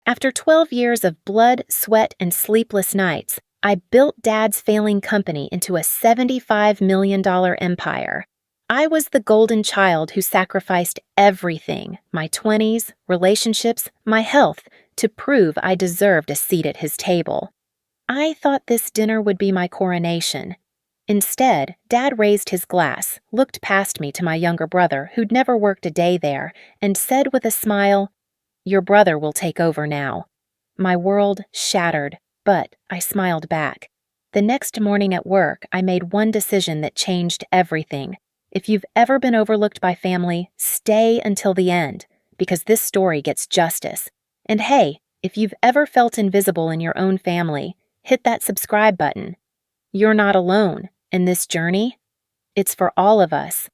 After 12 years of blood, sweat, and sleepless nights, I built Dad's failing company into a $75 million empire. I was the golden child who sacrificed everything, my 20s, relationships, my health, to prove I deserved a seat at his table. I thought this dinner would be my coronation. Instead, Dad raised his glass, looked past me to my younger brother, who'd never worked a day there, and said with a smile, "Your brother will take over now." My world shattered, but I smiled back. The next morning at work, I made one decision that changed everything. If you've ever been overlooked by family, stay until the end, because this story gets justice. And hey, if you've ever felt invisible in your own family, hit that subscribe button. You're not alone, and this journey, it's for all of us.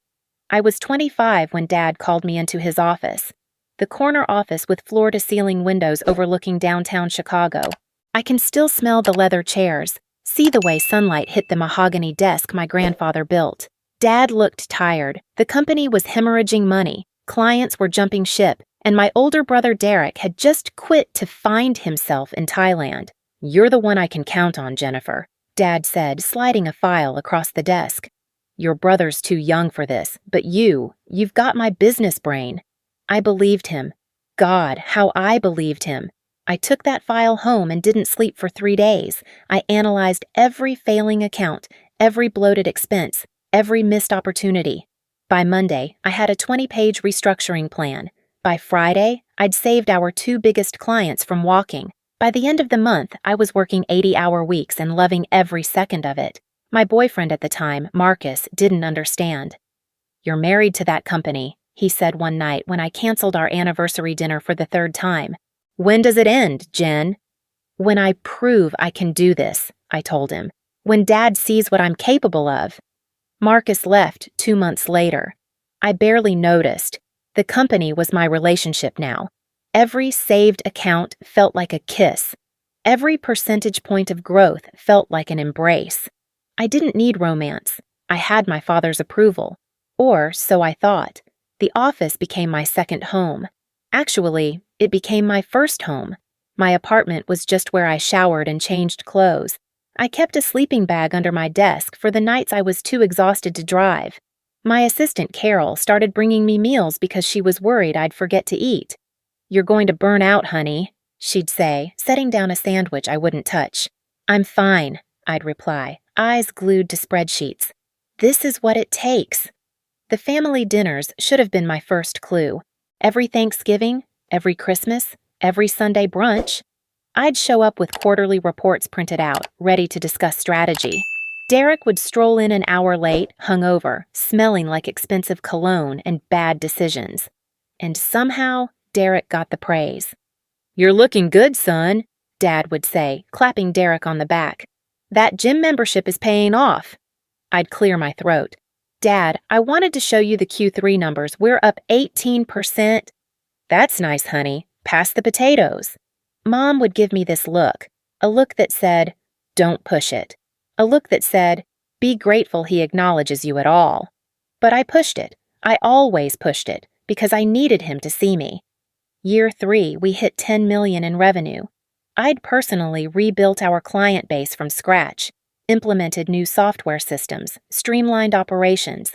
I was 25 when Dad called me into his office. The corner office with floor-to-ceiling windows overlooking downtown Chicago. I can still smell the leather chairs, see the way sunlight hit the mahogany desk my grandfather built. Dad looked tired. The company was hemorrhaging money, clients were jumping ship, and my older brother Derek had just quit to find himself in Thailand. "You're the one I can count on, Jennifer," Dad said, sliding a file across the desk. "Your brother's too young for this, but you've got my business brain." I believed him. God, how I believed him. I took that file home and didn't sleep for 3 days. I analyzed every failing account, every bloated expense, every missed opportunity. By Monday, I had a 20-page restructuring plan. By Friday, I'd saved our 2 biggest clients from walking. By the end of the month, I was working 80-hour weeks and loving every second of it. My boyfriend at the time, Marcus, didn't understand. "You're married to that company," he said one night when I canceled our anniversary dinner for the 3rd time. "When does it end, Jen?" "When I prove I can do this," I told him. "When Dad sees what I'm capable of." Marcus left 2 months later. I barely noticed. The company was my relationship now. Every saved account felt like a kiss. Every percentage point of growth felt like an embrace. I didn't need romance. I had my father's approval. Or so I thought. The office became my second home. Actually, it became my first home. My apartment was just where I showered and changed clothes. I kept a sleeping bag under my desk for the nights I was too exhausted to drive. My assistant, Carol, started bringing me meals because she was worried I'd forget to eat. "You're going to burn out, honey," she'd say, setting down a sandwich I wouldn't touch. "I'm fine," I'd reply, eyes glued to spreadsheets. This is what it takes. The family dinners should have been my first clue. Every Thanksgiving, every Christmas, every Sunday brunch, I'd show up with quarterly reports printed out, ready to discuss strategy. Derek would stroll in an hour late, hungover, smelling like expensive cologne and bad decisions. And somehow, Derek got the praise. "You're looking good, son," Dad would say, clapping Derek on the back. "That gym membership is paying off." I'd clear my throat. "Dad, I wanted to show you the Q3 numbers. We're up 18%. "That's nice, honey. Pass the potatoes." Mom would give me this look, a look that said, "Don't push it." A look that said, "Be grateful he acknowledges you at all." But I pushed it. I always pushed it, because I needed him to see me. Year 3, we hit 10 million in revenue. I'd personally rebuilt our client base from scratch, implemented new software systems, streamlined operations.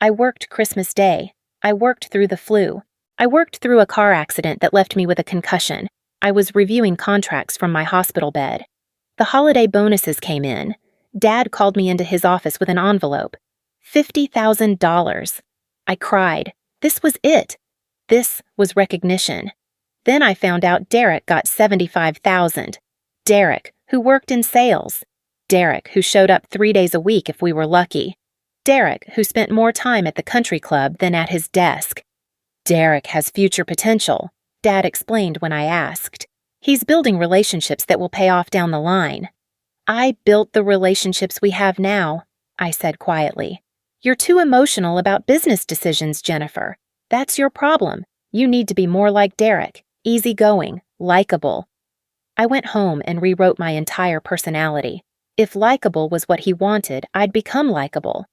I worked Christmas Day. I worked through the flu. I worked through a car accident that left me with a concussion. I was reviewing contracts from my hospital bed. The holiday bonuses came in. Dad called me into his office with an envelope. $50,000. I cried. This was it. This was recognition. Then I found out Derek got $75,000. Derek, who worked in sales. Derek, who showed up 3 days a week if we were lucky. Derek, who spent more time at the country club than at his desk. "Derek has future potential," Dad explained when I asked. "He's building relationships that will pay off down the line." "I built the relationships we have now," I said quietly. "You're too emotional about business decisions, Jennifer. That's your problem. You need to be more like Derek, easygoing, likable." I went home and rewrote my entire personality. If likable was what he wanted, I'd become likable.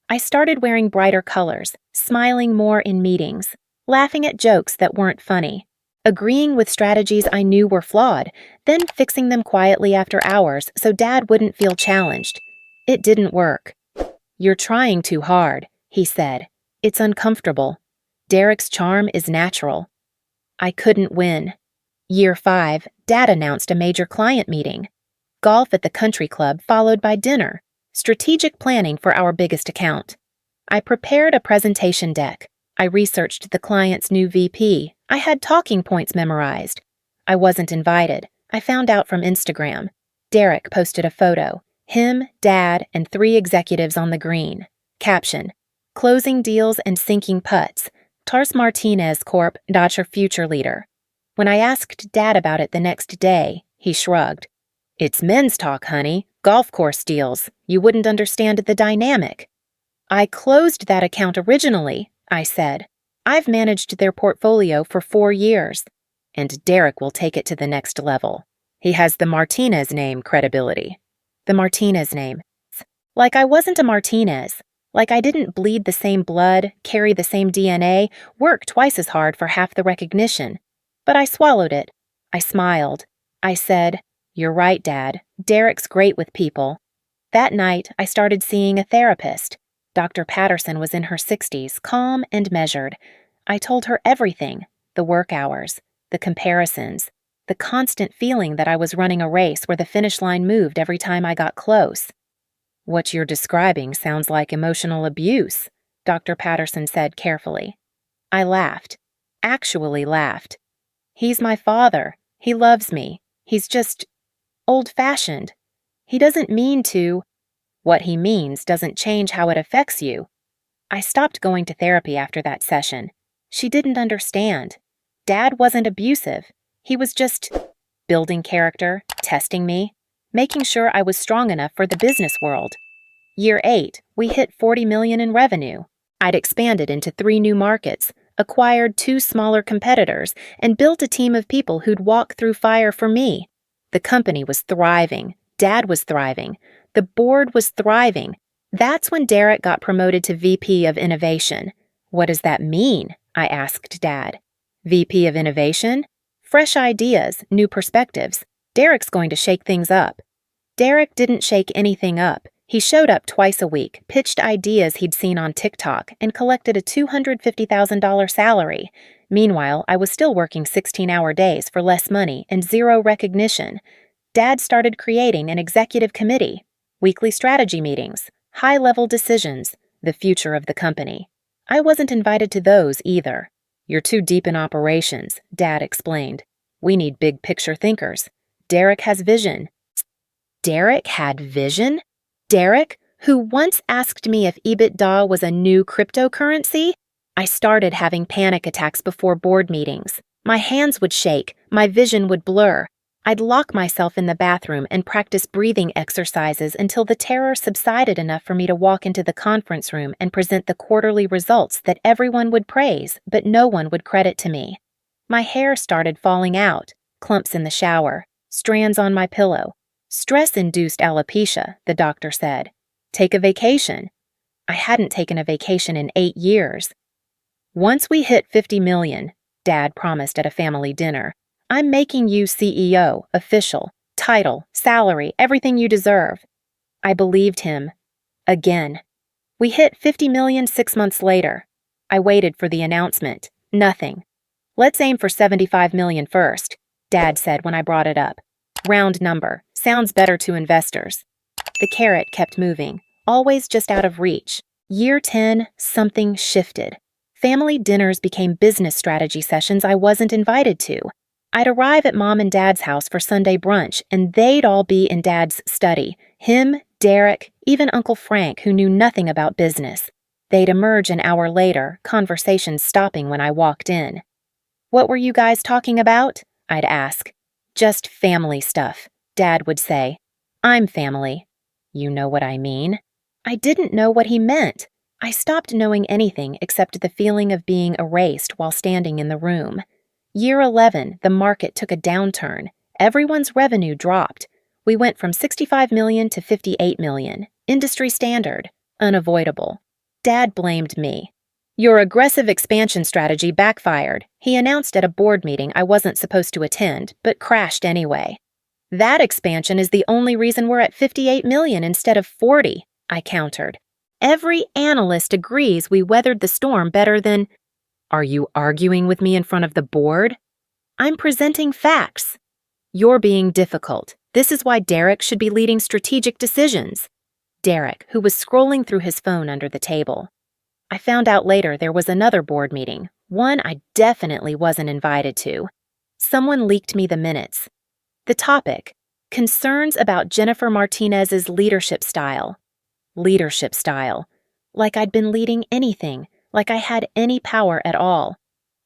I started wearing brighter colors, smiling more in meetings, laughing at jokes that weren't funny. agreeing with strategies I knew were flawed, then fixing them quietly after hours so Dad wouldn't feel challenged. It didn't work. "You're trying too hard," he said. "It's uncomfortable. Derek's charm is natural." I couldn't win. Year 5, Dad announced a major client meeting. Golf at the country club followed by dinner. Strategic planning for our biggest account. I prepared a presentation deck. I researched the client's new VP. I had talking points memorized. I wasn't invited. I found out from Instagram. Derek posted a photo. Him, Dad, and 3 executives on the green. Caption: "Closing deals and sinking putts. Tars Martinez Corp. Dodger future leader." When I asked Dad about it the next day, he shrugged. "It's men's talk, honey. Golf course deals. You wouldn't understand the dynamic." "I closed that account originally," I said. "I've managed their portfolio for 4 years. And Derek will take it to the next level. He has the Martinez name credibility." The Martinez name. Like I wasn't a Martinez. Like I didn't bleed the same blood, carry the same DNA, work twice as hard for half the recognition. But I swallowed it. I smiled. I said, "You're right, Dad. Derek's great with people." That night, I started seeing a therapist. Dr. Patterson was in her 60s, calm and measured. I told her everything: the work hours, the comparisons, the constant feeling that I was running a race where the finish line moved every time I got close. "What you're describing sounds like emotional abuse," Dr. Patterson said carefully. I laughed. Actually laughed. "He's my father. He loves me. He's just old-fashioned. He doesn't mean to." "What he means doesn't change how it affects you." I stopped going to therapy after that session. She didn't understand. Dad wasn't abusive. He was just building character, testing me, making sure I was strong enough for the business world. Year 8, we hit $40 million in revenue. I'd expanded into 3 new markets, acquired 2 smaller competitors, and built a team of people who'd walk through fire for me. The company was thriving. Dad was thriving. The board was thriving. That's when Derek got promoted to VP of Innovation. "What does that mean?" I asked Dad. "VP of Innovation? Fresh ideas, new perspectives. Derek's going to shake things up." Derek didn't shake anything up. He showed up twice a week, pitched ideas he'd seen on TikTok, and collected a $250,000 salary. Meanwhile, I was still working 16-hour days for less money and 0 recognition. Dad started creating an executive committee, weekly strategy meetings, high-level decisions, the future of the company. I wasn't invited to those either. "You're too deep in operations," Dad explained. "We need big-picture thinkers. Derek has vision." Derek had vision? Derek, who once asked me if EBITDA was a new cryptocurrency? I started having panic attacks before board meetings. My hands would shake, my vision would blur. I'd lock myself in the bathroom and practice breathing exercises until the terror subsided enough for me to walk into the conference room and present the quarterly results that everyone would praise, but no one would credit to me. My hair started falling out, clumps in the shower, strands on my pillow. Stress-induced alopecia, the doctor said. "Take a vacation." I hadn't taken a vacation in 8 years. "Once we hit 50 million, Dad promised at a family dinner, "I'm making you CEO, official, title, salary, everything you deserve." I believed him. Again. We hit 50 million 6 months later. I waited for the announcement. Nothing. "Let's aim for 75 million first," Dad said when I brought it up. "Round number. Sounds better to investors." The carrot kept moving, always just out of reach. Year 10, something shifted. Family dinners became business strategy sessions I wasn't invited to. I'd arrive at Mom and Dad's house for Sunday brunch, and they'd all be in Dad's study. Him, Derek, even Uncle Frank, who knew nothing about business. They'd emerge an hour later, conversations stopping when I walked in. "What were you guys talking about?" I'd ask. "Just family stuff," Dad would say. "I'm family." "You know what I mean?" I didn't know what he meant. I stopped knowing anything except the feeling of being erased while standing in the room. Year 11, the market took a downturn. Everyone's revenue dropped. We went from 65 million to 58 million. Industry standard. Unavoidable. Dad blamed me. Your aggressive expansion strategy backfired, he announced at a board meeting I wasn't supposed to attend, but crashed anyway. That expansion is the only reason we're at 58 million instead of 40, I countered. Every analyst agrees we weathered the storm better than... Are you arguing with me in front of the board? I'm presenting facts. You're being difficult. This is why Derek should be leading strategic decisions. Derek, who was scrolling through his phone under the table. I found out later there was another board meeting, one I definitely wasn't invited to. Someone leaked me the minutes. The topic: concerns about Jennifer Martinez's leadership style. Leadership style. Like I'd been leading anything, like I had any power at all.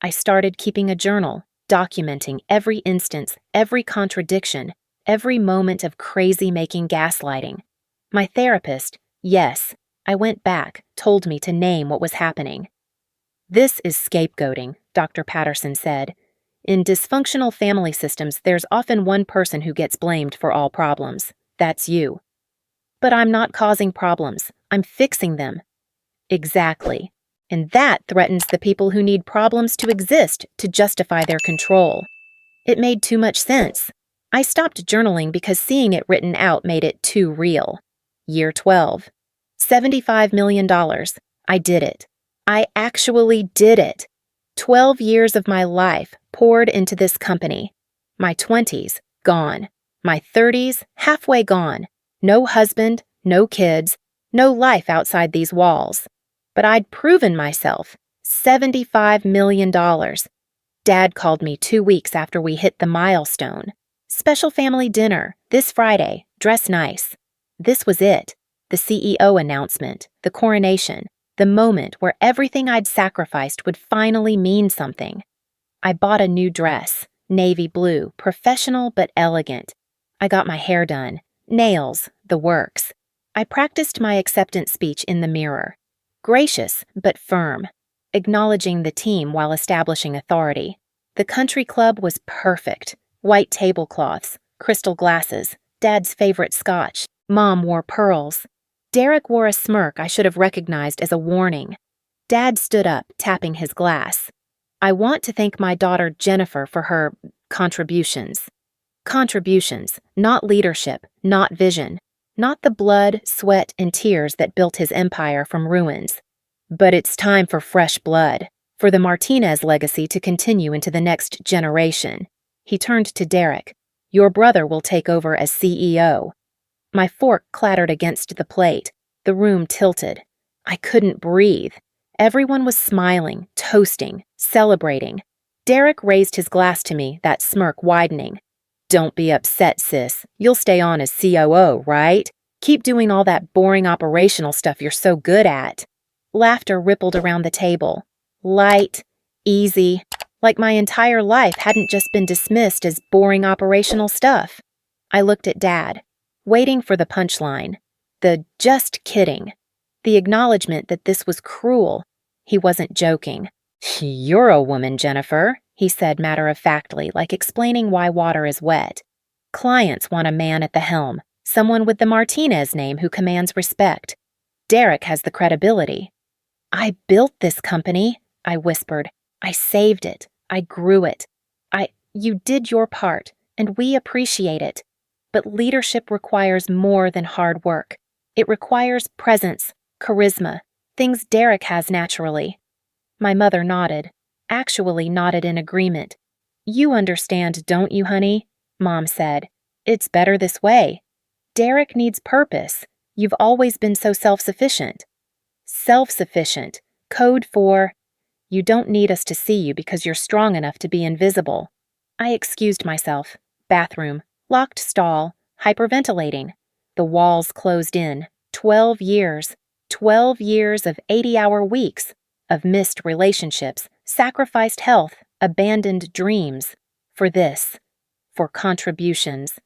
I started keeping a journal, documenting every instance, every contradiction, every moment of crazy-making gaslighting. My therapist, yes, I went back, told me to name what was happening. This is scapegoating, Dr. Patterson said. In dysfunctional family systems, there's often one person who gets blamed for all problems. That's you. But I'm not causing problems. I'm fixing them. Exactly. And that threatens the people who need problems to exist to justify their control. It made too much sense. I stopped journaling because seeing it written out made it too real. Year 12. $75 million. I did it. I actually did it. 12 years of my life poured into this company. My 20s, gone. My 30s, halfway gone. No husband, no kids, no life outside these walls. But I'd proven myself. $75 million. Dad called me 2 weeks after we hit the milestone. Special family dinner, this Friday, dress nice. This was it. The CEO announcement, the coronation, the moment where everything I'd sacrificed would finally mean something. I bought a new dress, navy blue, professional but elegant. I got my hair done, nails, the works. I practiced my acceptance speech in the mirror. Gracious but firm, acknowledging the team while establishing authority. The country club was perfect. White tablecloths, crystal glasses, Dad's favorite scotch. Mom wore pearls. Derek wore a smirk I should have recognized as a warning. Dad stood up, tapping his glass. I want to thank my daughter Jennifer for her contributions. Contributions, not leadership, not vision, not the blood, sweat, and tears that built his empire from ruins. But it's time for fresh blood, for the Martinez legacy to continue into the next generation. He turned to Derek. Your brother will take over as CEO. My fork clattered against the plate. The room tilted. I couldn't breathe. Everyone was smiling, toasting, celebrating. Derek raised his glass to me, that smirk widening. Don't be upset, sis. You'll stay on as COO, right? Keep doing all that boring operational stuff you're so good at. Laughter rippled around the table. Light, easy, like my entire life hadn't just been dismissed as boring operational stuff. I looked at Dad, waiting for the punchline. The just kidding. The acknowledgement that this was cruel. He wasn't joking. You're a woman, Jennifer, he said matter-of-factly, like explaining why water is wet. Clients want a man at the helm, someone with the Martinez name who commands respect. Derek has the credibility. I built this company, I whispered. I saved it. I grew it. You did your part, and we appreciate it. But leadership requires more than hard work. It requires presence, charisma, things Derek has naturally. My mother nodded, actually nodded in agreement. You understand, don't you, honey? Mom said. It's better this way. Derek needs purpose. You've always been so self-sufficient. Self-sufficient. Code for, you don't need us to see you because you're strong enough to be invisible. I excused myself. Bathroom. Locked stall. Hyperventilating. The walls closed in. 12 years. 12 years of 80-hour weeks. Of missed relationships. Sacrificed health. Abandoned dreams. For this. For contributions.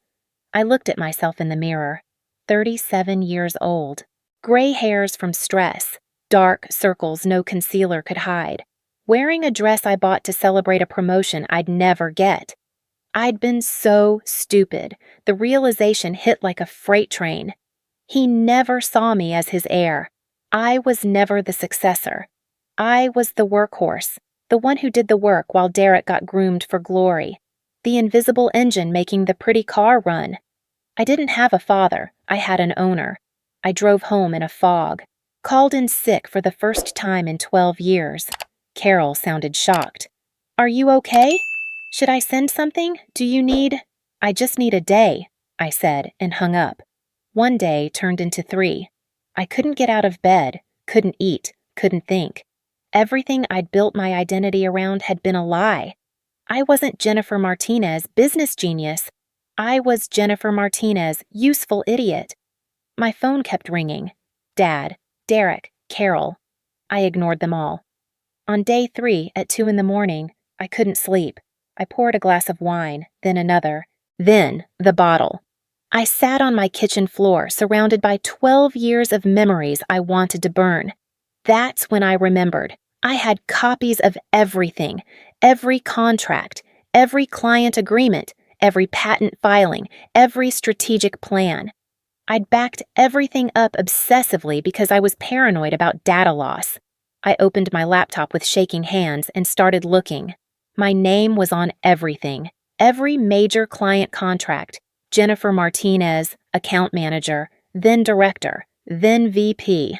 I looked at myself in the mirror. 37 years old. Gray hairs from stress. Dark circles no concealer could hide. Wearing a dress I bought to celebrate a promotion I'd never get. I'd been so stupid. The realization hit like a freight train. He never saw me as his heir. I was never the successor. I was the workhorse, the one who did the work while Derek got groomed for glory, the invisible engine making the pretty car run. I didn't have a father, I had an owner. I drove home in a fog, called in sick for the first time in 12 years. Carol sounded shocked. Are you okay? Should I send something? Do you need— I just need a day, I said, and hung up. One day turned into 3. I couldn't get out of bed, couldn't eat, couldn't think. Everything I'd built my identity around had been a lie. I wasn't Jennifer Martinez, business genius. I was Jennifer Martinez, useful idiot. My phone kept ringing. Dad, Derek, Carol. I ignored them all. On day 3, at 2 in the morning, I couldn't sleep. I poured a glass of wine, then another, then the bottle. I sat on my kitchen floor, surrounded by 12 years of memories I wanted to burn. That's when I remembered. I had copies of everything, every contract, every client agreement, every patent filing, every strategic plan. I'd backed everything up obsessively because I was paranoid about data loss. I opened my laptop with shaking hands and started looking. My name was on everything, every major client contract. Jennifer Martinez, account manager, then director, then VP.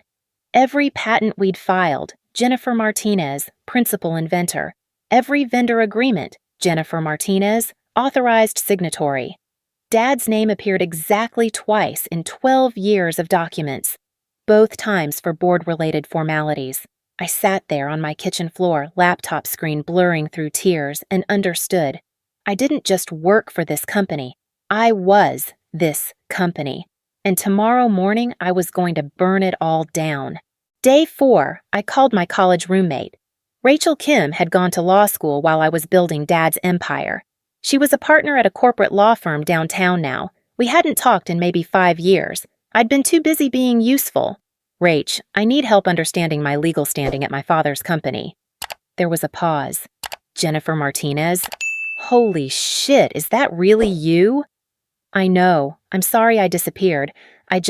Every patent we'd filed, Jennifer Martinez, principal inventor. Every vendor agreement, Jennifer Martinez, authorized signatory. Dad's name appeared exactly twice in 12 years of documents, both times for board-related formalities. I sat there on my kitchen floor, laptop screen blurring through tears, and understood. I didn't just work for this company. I was this company. And tomorrow morning, I was going to burn it all down. Day 4, I called my college roommate. Rachel Kim had gone to law school while I was building Dad's empire. She was a partner at a corporate law firm downtown now. We hadn't talked in maybe 5 years. I'd been too busy being useful. Rach, I need help understanding my legal standing at my father's company. There was a pause. Jennifer Martinez? Holy shit, is that really you? I know. I'm sorry I disappeared. I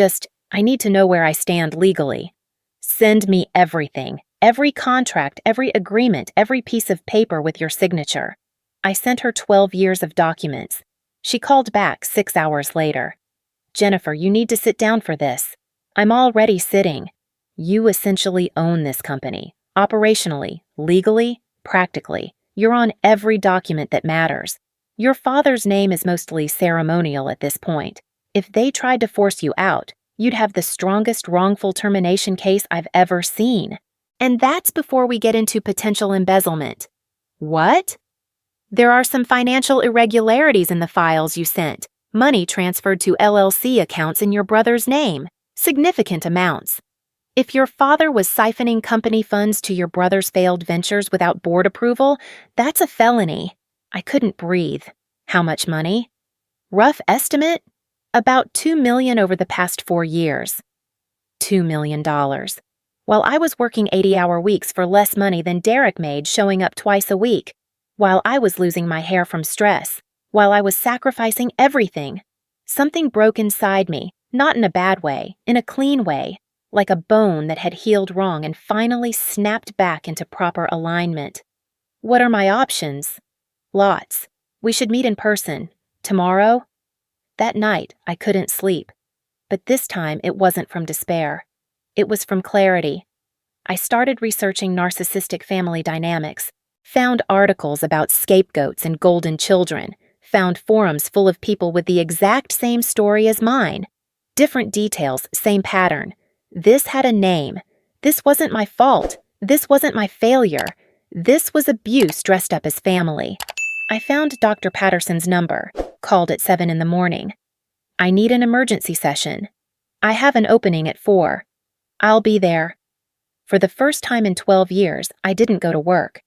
need to know where I stand legally. Send me everything. Every contract, every agreement, every piece of paper with your signature. I sent her 12 years of documents. She called back 6 hours later. Jennifer, you need to sit down for this. I'm already sitting. You essentially own this company. Operationally, legally, practically. You're on every document that matters. Your father's name is mostly ceremonial at this point. If they tried to force you out, you'd have the strongest wrongful termination case I've ever seen. And that's before we get into potential embezzlement. What? There are some financial irregularities in the files you sent. Money transferred to LLC accounts in your brother's name. Significant amounts. If your father was siphoning company funds to your brother's failed ventures without board approval, that's a felony. I couldn't breathe. How much money? Rough estimate? About $2 million over the past 4 years. $2 million. While I was working 80-hour weeks for less money than Derek made showing up twice a week. While I was losing my hair from stress. While I was sacrificing everything. Something broke inside me, not in a bad way, in a clean way, like a bone that had healed wrong and finally snapped back into proper alignment. What are my options? Lots. We should meet in person. Tomorrow? That night, I couldn't sleep. But this time, it wasn't from despair. It was from clarity. I started researching narcissistic family dynamics, found articles about scapegoats and golden children, found forums full of people with the exact same story as mine. Different details, same pattern. This had a name. This wasn't my fault. This wasn't my failure. This was abuse dressed up as family. I found Dr. Patterson's number, called at 7 in the morning. I need an emergency session. I have an opening at 4. I'll be there. For the first time in 12 years, I didn't go to work.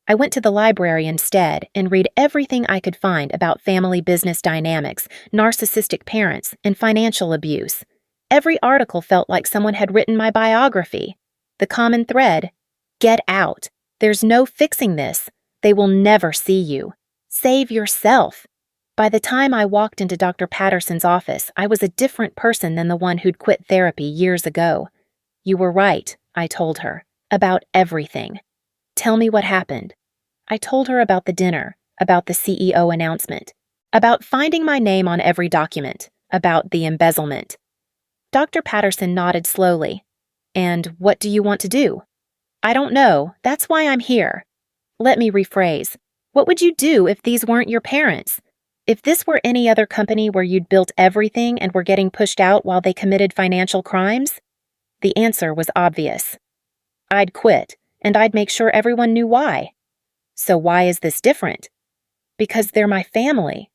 I went to the library instead and read everything I could find about family business dynamics, narcissistic parents, and financial abuse. Every article felt like someone had written my biography. The common thread: get out. There's no fixing this. They will never see you. Save yourself. By the time I walked into Dr. Patterson's office, I was a different person than the one who'd quit therapy years ago. You were right, I told her. About everything. Tell me what happened. I told her about the dinner, about the CEO announcement, about finding my name on every document, about the embezzlement. Dr. Patterson nodded slowly. And what do you want to do? I don't know. That's why I'm here. Let me rephrase. What would you do if these weren't your parents? If this were any other company where you'd built everything and were getting pushed out while they committed financial crimes? The answer was obvious. I'd quit, and I'd make sure everyone knew why. So why is this different? Because they're my family.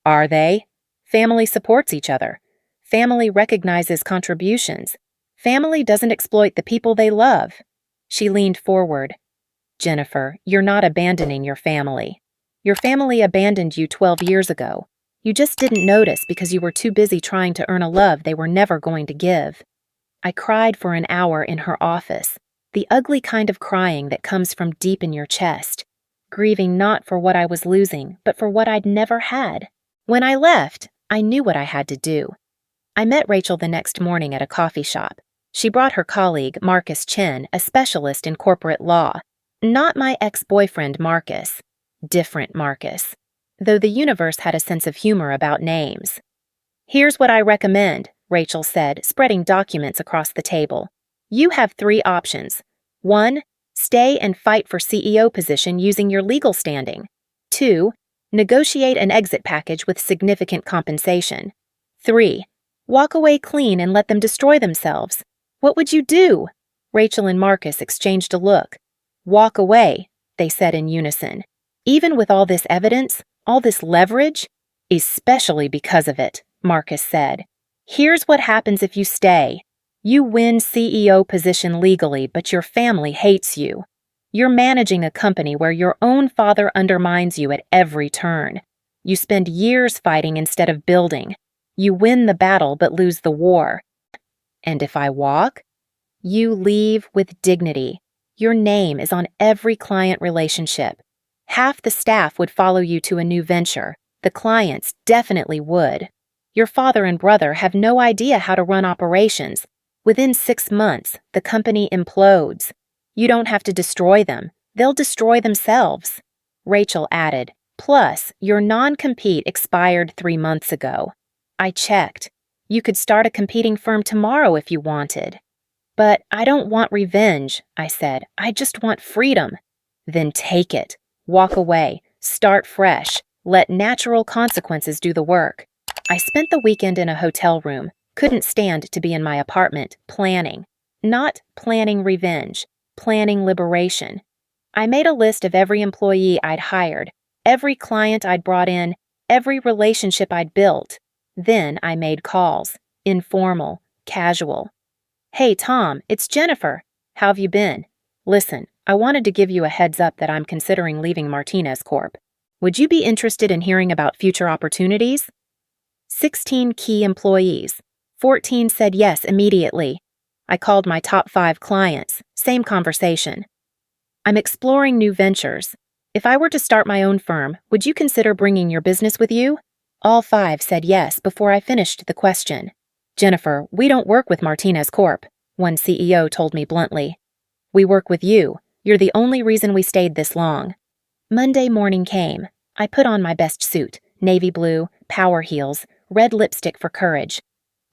Are they? Family supports each other. Family recognizes contributions. Family doesn't exploit the people they love. She leaned forward. Jennifer, you're not abandoning your family. Your family abandoned you 12 years ago. You just didn't notice because you were too busy trying to earn a love they were never going to give. I cried for an hour in her office, the ugly kind of crying that comes from deep in your chest, grieving not for what I was losing, but for what I'd never had. When I left, I knew what I had to do. I met Rachel the next morning at a coffee shop. She brought her colleague, Marcus Chen, a specialist in corporate law. Not my ex-boyfriend, Marcus. Different Marcus. Though the universe had a sense of humor about names. Here's what I recommend, Rachel said, spreading documents across the table. You have 3 options. 1. Stay and fight for CEO position using your legal standing. 2. Negotiate an exit package with significant compensation. 3. Walk away clean and let them destroy themselves. What would you do? Rachel and Marcus exchanged a look. Walk away, they said in unison. Even with all this evidence, all this leverage? Especially because of it, Marcus said. Here's what happens if you stay. You win CEO position legally, but your family hates you. You're managing a company where your own father undermines you at every turn. You spend years fighting instead of building. You win the battle but lose the war. And if I walk? You leave with dignity. Your name is on every client relationship. Half the staff would follow you to a new venture. The clients definitely would. Your father and brother have no idea how to run operations. Within 6 months, the company implodes. You don't have to destroy them. They'll destroy themselves. Rachel added, plus, your non-compete expired 3 months ago. I checked. You could start a competing firm tomorrow if you wanted. But I don't want revenge, I said. I just want freedom. Then take it. Walk away. Start fresh. Let natural consequences do the work. I spent the weekend in a hotel room. Couldn't stand to be in my apartment, planning. Not planning revenge. Planning liberation. I made a list of every employee I'd hired, every client I'd brought in, every relationship I'd built. Then I made calls. Informal. Casual. Hey, Tom, it's Jennifer. How have you been? Listen, I wanted to give you a heads up that I'm considering leaving Martinez Corp. Would you be interested in hearing about future opportunities? 16 key employees. 14 said yes immediately. I called my top 5 clients. Same conversation. I'm exploring new ventures. If I were to start my own firm, would you consider bringing your business with you? All 5 said yes before I finished the question. Jennifer, we don't work with Martinez Corp., one CEO told me bluntly. We work with you. You're the only reason we stayed this long. Monday morning came. I put on my best suit, navy blue, power heels, red lipstick for courage.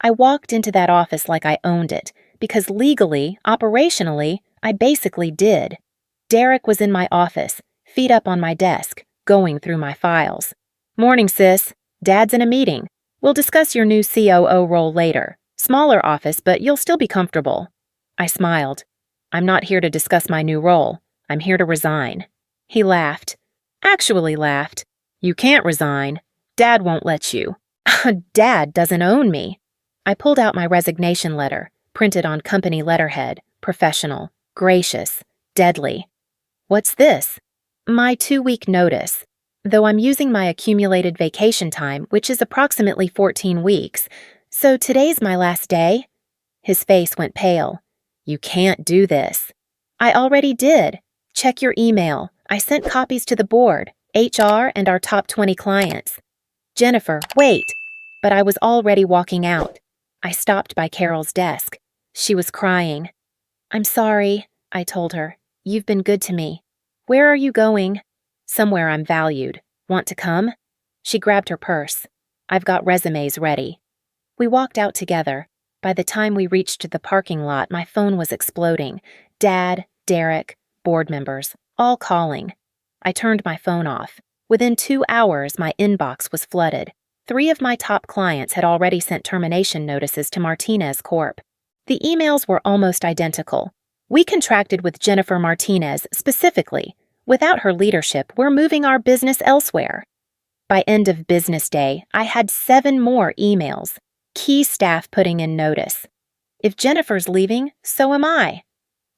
I walked into that office like I owned it, because legally, operationally, I basically did. Derek was in my office, feet up on my desk, going through my files. Morning, sis. Dad's in a meeting. We'll discuss your new COO role later. Smaller office, but you'll still be comfortable. I smiled. I'm not here to discuss my new role. I'm here to resign. He laughed. Actually laughed. You can't resign. Dad won't let you. Dad doesn't own me. I pulled out my resignation letter, printed on company letterhead, professional, gracious, deadly. What's this? My 2-week notice. Though I'm using my accumulated vacation time, which is approximately 14 weeks, so today's my last day? His face went pale. You can't do this. I already did. Check your email. I sent copies to the board, HR, and our top 20 clients. Jennifer, wait. But I was already walking out. I stopped by Carol's desk. She was crying. I'm sorry. I told her. You've been good to me. Where are you going? Somewhere I'm valued. Want to come? She grabbed her purse. I've got resumes ready. We walked out together. By the time we reached the parking lot, my phone was exploding. Dad, Derek, board members, all calling. I turned my phone off. Within 2 hours, my inbox was flooded. 3 of my top clients had already sent termination notices to Martinez Corp. The emails were almost identical. We contracted with Jennifer Martinez specifically. Without her leadership, we're moving our business elsewhere. By end of business day, I had 7 more emails. Key staff putting in notice. If Jennifer's leaving, so am I.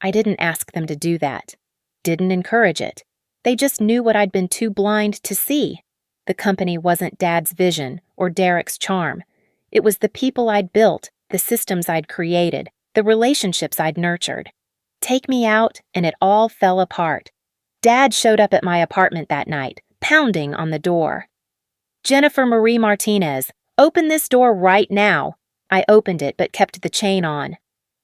I didn't ask them to do that. Didn't encourage it. They just knew what I'd been too blind to see. The company wasn't Dad's vision or Derek's charm. It was the people I'd built, the systems I'd created, the relationships I'd nurtured. Take me out, and it all fell apart. Dad showed up at my apartment that night, pounding on the door. Jennifer Marie Martinez, open this door right now. I opened it but kept the chain on.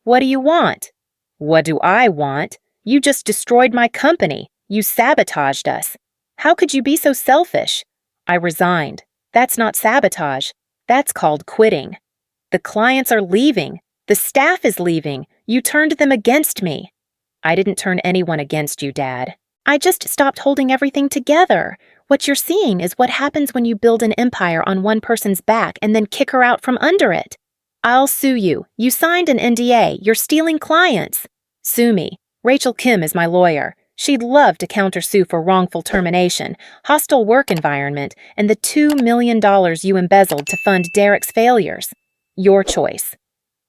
What do you want? What do I want? You just destroyed my company. You sabotaged us. How could you be so selfish? I resigned. That's not sabotage. That's called quitting. The clients are leaving. The staff is leaving. You turned them against me. I didn't turn anyone against you, Dad. I just stopped holding everything together. What you're seeing is what happens when you build an empire on one person's back and then kick her out from under it. I'll sue you. You signed an NDA. You're stealing clients. Sue me. Rachel Kim is my lawyer. She'd love to countersue for wrongful termination, hostile work environment, and the $2 million you embezzled to fund Derek's failures. Your choice.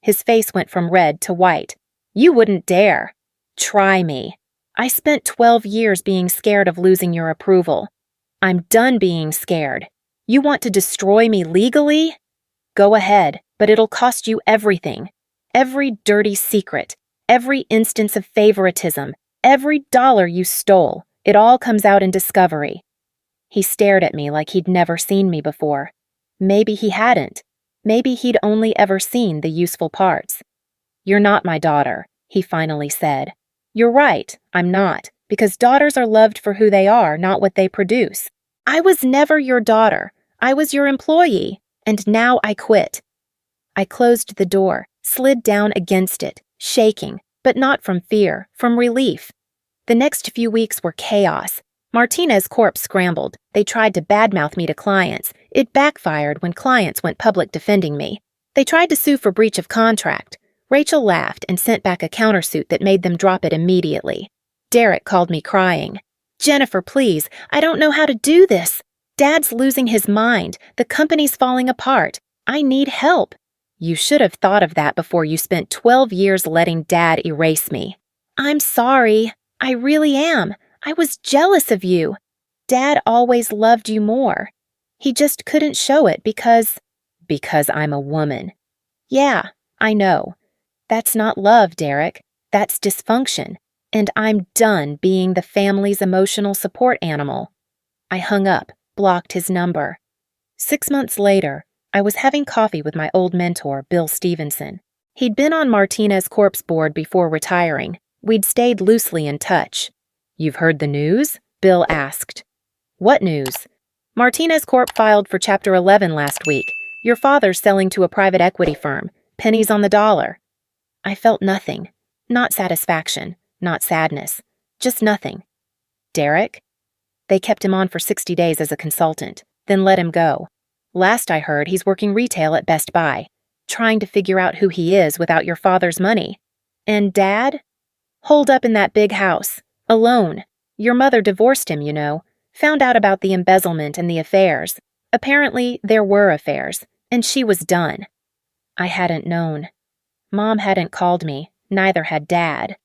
His face went from red to white. You wouldn't dare. Try me. I spent 12 years being scared of losing your approval. I'm done being scared. You want to destroy me legally? Go ahead, but it'll cost you everything. Every dirty secret, every instance of favoritism, every dollar you stole, it all comes out in discovery. He stared at me like he'd never seen me before. Maybe he hadn't. Maybe he'd only ever seen the useful parts. You're not my daughter, he finally said. You're right, I'm not, because daughters are loved for who they are, not what they produce. I was never your daughter. I was your employee, and now I quit. I closed the door, slid down against it, shaking, but not from fear, from relief. The next few weeks were chaos. Martinez Corp scrambled. They tried to badmouth me to clients. It backfired when clients went public defending me. They tried to sue for breach of contract. Rachel laughed and sent back a countersuit that made them drop it immediately. Derek called me crying. Jennifer, please, I don't know how to do this. Dad's losing his mind. The company's falling apart. I need help. You should have thought of that before you spent 12 years letting Dad erase me. I'm sorry. I really am. I was jealous of you. Dad always loved you more. He just couldn't show it because I'm a woman. Yeah, I know. That's not love, Derek. That's dysfunction. And I'm done being the family's emotional support animal. I hung up, blocked his number. 6 months later, I was having coffee with my old mentor, Bill Stevenson. He'd been on Martinez Corp's board before retiring. We'd stayed loosely in touch. You've heard the news? Bill asked. What news? Martinez Corp filed for Chapter 11 last week. Your father's selling to a private equity firm. Pennies on the dollar. I felt nothing. Not satisfaction, not sadness. Just nothing. Derek? They kept him on for 60 days as a consultant, then let him go. Last I heard, he's working retail at Best Buy, trying to figure out who he is without your father's money. And Dad? Holed up in that big house, alone. Your mother divorced him, you know. Found out about the embezzlement and the affairs. Apparently, there were affairs, and she was done. I hadn't known. Mom hadn't called me, neither had Dad.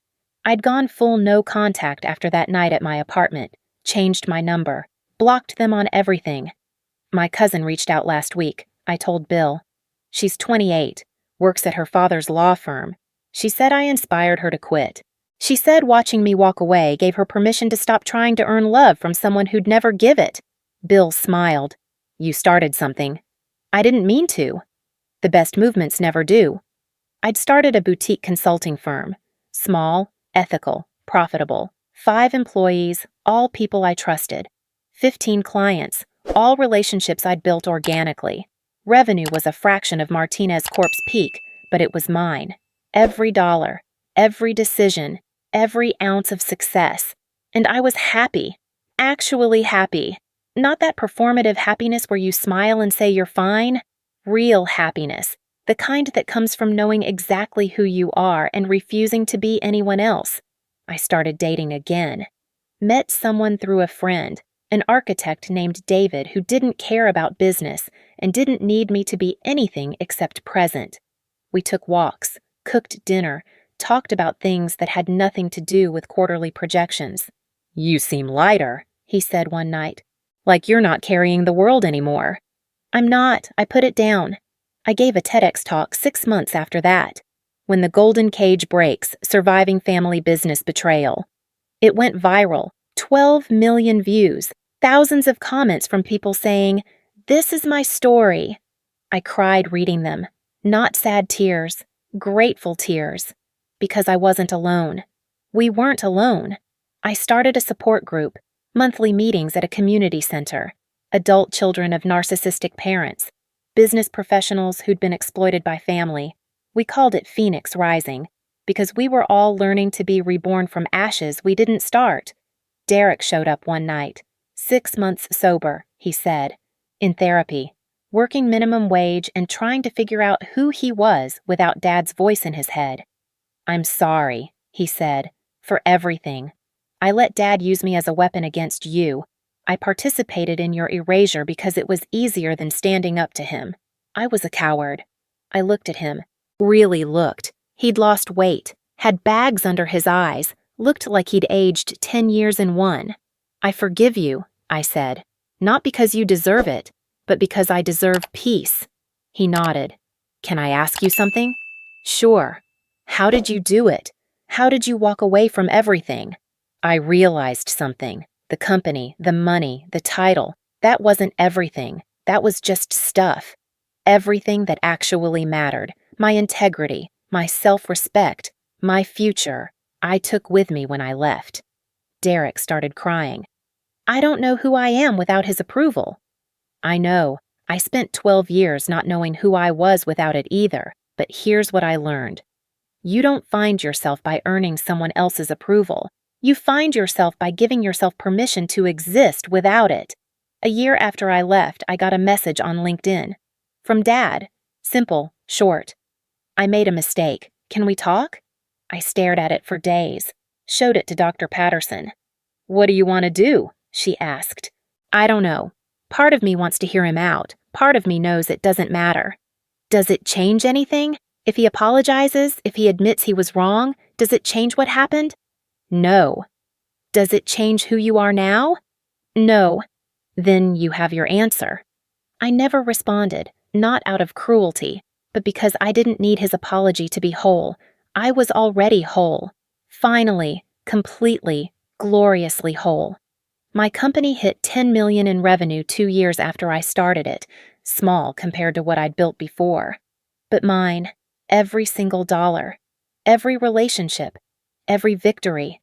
I'd gone full no contact after that night at my apartment, changed my number, blocked them on everything. My cousin reached out last week, I told Bill. She's 28, works at her father's law firm. She said I inspired her to quit. She said watching me walk away gave her permission to stop trying to earn love from someone who'd never give it. Bill smiled. You started something. I didn't mean to. The best movements never do. I'd started a boutique consulting firm. Small, ethical, profitable. 5 employees, all people I trusted. 15 clients, all relationships I'd built organically. Revenue was a fraction of Martinez Corp's peak, but it was mine. Every dollar, every decision, every ounce of success. And I was happy. Actually happy. Not that performative happiness where you smile and say you're fine. Real happiness. The kind that comes from knowing exactly who you are and refusing to be anyone else. I started dating again. Met someone through a friend, an architect named David who didn't care about business and didn't need me to be anything except present. We took walks, cooked dinner, talked about things that had nothing to do with quarterly projections. "You seem lighter," he said one night. "Like you're not carrying the world anymore." "I'm not. I put it down." I gave a TEDx talk 6 months after that. When the Golden Cage Breaks, Surviving Family Business Betrayal. It went viral, 12 million views, thousands of comments from people saying, "This is my story." I cried reading them, not sad tears, grateful tears, because I wasn't alone. We weren't alone. I started a support group, monthly meetings at a community center, adult children of narcissistic parents, business professionals who'd been exploited by family. We called it Phoenix Rising, because we were all learning to be reborn from ashes we didn't start. Derek showed up one night, 6 months sober, he said, in therapy, working minimum wage and trying to figure out who he was without Dad's voice in his head. "I'm sorry," he said, "for everything. I let Dad use me as a weapon against you. I participated in your erasure because it was easier than standing up to him. I was a coward." I looked at him, really looked. He'd lost weight, had bags under his eyes, looked like he'd aged 10 years in one. "I forgive you," I said, "not because you deserve it, but because I deserve peace." He nodded. "Can I ask you something?" "Sure." "How did you do it? How did you walk away from everything?" I realized something. The company, the money, the title, that wasn't everything. That was just stuff. Everything that actually mattered, my integrity, my self-respect, my future, I took with me when I left. Derek started crying. "I don't know who I am without his approval." "I know. I spent 12 years not knowing who I was without it either, but here's what I learned. You don't find yourself by earning someone else's approval. You find yourself by giving yourself permission to exist without it." A year after I left, I got a message on LinkedIn. From Dad. Simple, short. "I made a mistake. Can we talk?" I stared at it for days. Showed it to Dr. Patterson. "What do you want to do?" she asked. "I don't know. Part of me wants to hear him out. Part of me knows it doesn't matter." "Does it change anything? If he apologizes, if he admits he was wrong, does it change what happened?" "No." "Does it change who you are now?" "No." "Then you have your answer." I never responded, not out of cruelty, but because I didn't need his apology to be whole. I was already whole. Finally, completely, gloriously whole. My company hit $10 million in revenue 2 years after I started it, small compared to what I'd built before. But mine, every single dollar, every relationship, every victory.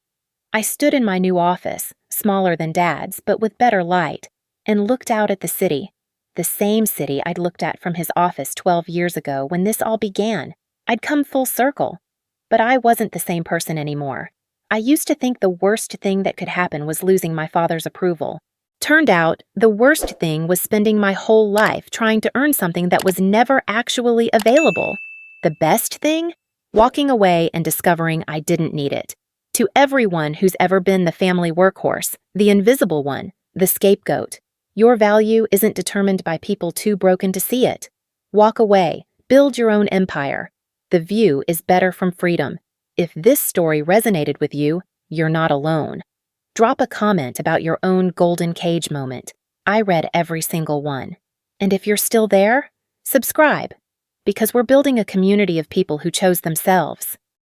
I stood in my new office, smaller than Dad's, but with better light, and looked out at the city, the same city I'd looked at from his office 12 years ago when this all began. I'd come full circle. But I wasn't the same person anymore. I used to think the worst thing that could happen was losing my father's approval. Turned out, the worst thing was spending my whole life trying to earn something that was never actually available. The best thing? Walking away and discovering I didn't need it. To everyone who's ever been the family workhorse, the invisible one, the scapegoat, your value isn't determined by people too broken to see it. Walk away, build your own empire. The view is better from freedom. If this story resonated with you, you're not alone. Drop a comment about your own golden cage moment. I read every single one. And if you're still there, subscribe, because we're building a community of people who chose themselves.